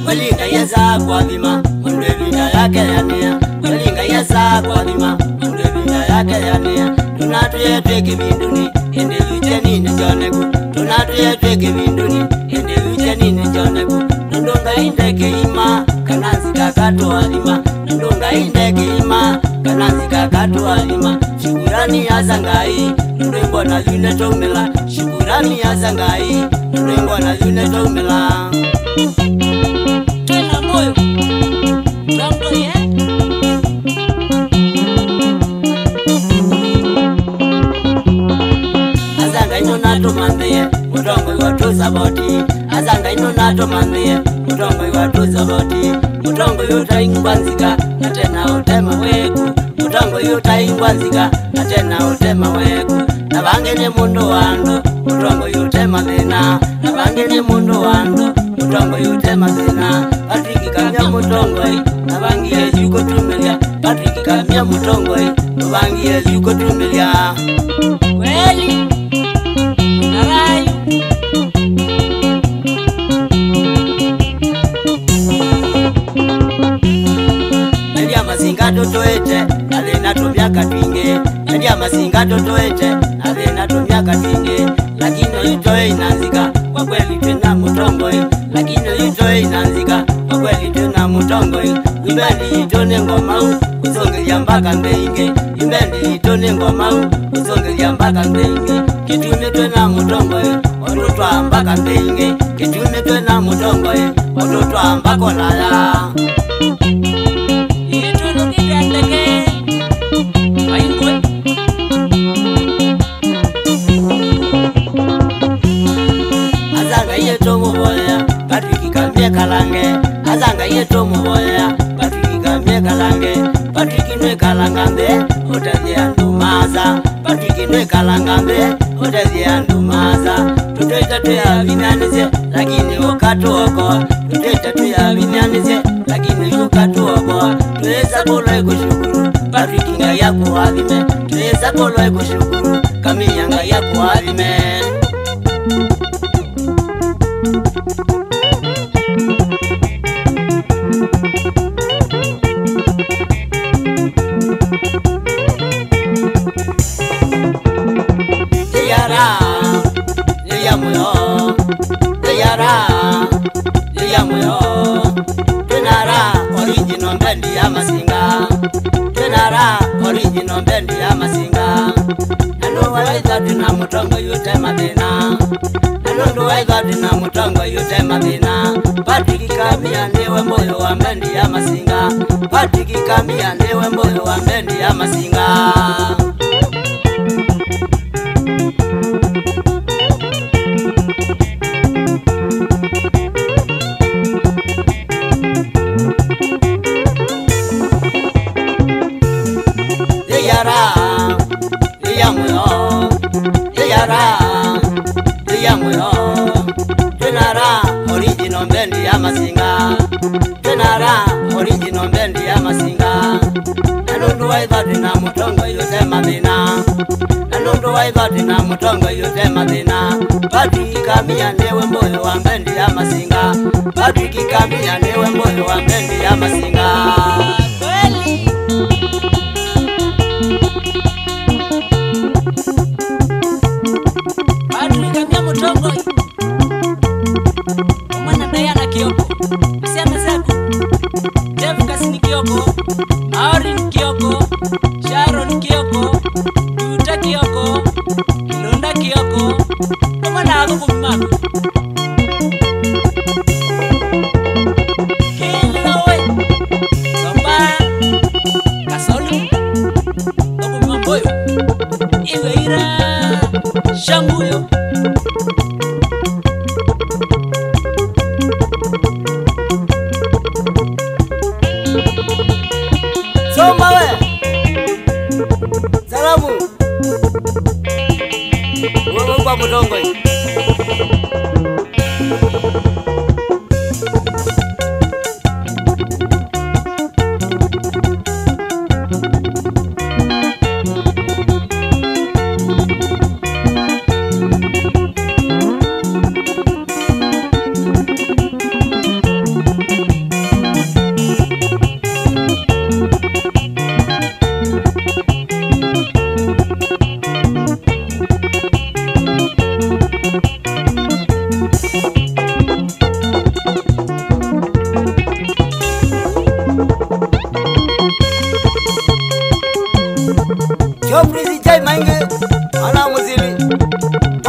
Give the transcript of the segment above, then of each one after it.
Walinga yasa kwa bima Mundevina yake yanea Walinga yasa kwa bima Mundevina yake yanea Tunatu yetweke binduni Ende yuche nini joneku Tunatu yetweke binduni Ende yuche nini joneku Nundunga indeke ima Kanansi kakatu alima Nundunga indeke ima Kanansi kakatu alima Shukurani ya zangai Nundengwa na yune tomela Shukurani ya zangai Nundengwa na yune tomela Tena moyo Tango ye Azanga ino nato mandhiye Mutongo watu saboti Azanga ino nato mandhiye Mutongo watu saboti Mutongo yuta ingwanzika Na tena utema weku Mutongo yuta ingwanzika Na tena utema weku Na bangene mundu wandu Mutongo yutema dhina Na bangene mundu wandu Mutongo yutema dhina Patriki kamya mutongoi Na bangiye yuko tumilia Patriki kamya mutongoi Na bangiye yuko tumilia Kweli Narayu Nadia masinga totoete Alena tomiaka twinge Nadia masinga totoete Alena tomiaka twinge Lakini itoe inanzika Kwa kweli tena mutongoi Lakini itoe inanzika Kwa kweli tena mutongoi Imbendi itone ngomau Usongelia mpaka mbeinge Imbendi itone ngomau Usongelia mpaka mbeinge Kitume tena mutongoi Ototwa mpaka mbeinge Kitume tena mutongoi Ototwa mpaka lala Itu nukitendeke Waingwe Azanga yeto muboya Patriki kamye kalange Azanga yeto muboya Patriki kamye kalange Patriki nwe kalangambe Otezi andumaza Patriki nwe kalangambe Otezi andumaza Tutoita tuya vinyanize Lakini ukatu wako Tutoita tuya vinyanize Lakini ukatu wako Tuweza kolwe kushukuru Patriki nga ya kuwadime Tuweza kolwe kushukuru Kamiya nga ya kuwadime Yara, yamuyo, yara, yamuyo. Tenara original bendi ya masinga. Tenara original bendi ya masinga. Ando waiza tina mutongo yute madina. Ando waiza tina mutongo yute madina. Patriki kamia newe moyo wa bendi ya masinga. Patriki kamia newe moyo wa bendi ya masinga. Yara, yamuyo, yara, yamuyo. Tenara original bendi ya masinga. Tenara original bendi ya masinga. Nanondo waiza tina mutongo yote madina. Nanondo waiza tina mutongo yote madina. Patriki kamia newe moyo wa bendi ya masinga. Patriki kamia newe moyo wa bendi ya masinga. Kweli Patriki kamya mutongoi Mwana Diana Kioko Msiana Zaku Jeff Kasini Kioko Maureen Kioko Sharon Kioko Yuta Kioko Lunda Kioko Mwana ako kumimaku Kilowe Somba Kasolu Okumimamboyo Iwe ira Shanguyo Somba we Salamu Wewe kwa mutongo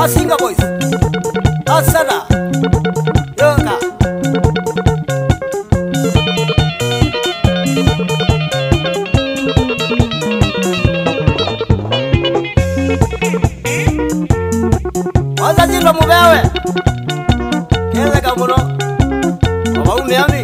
Masinga boys. Asada. Yoka. Wazazi ndo mubewe. Kele kamuno. Waume ami.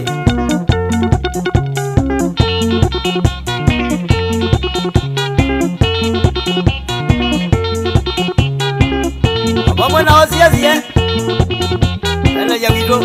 Vamos na osia zie. Ela ya wido.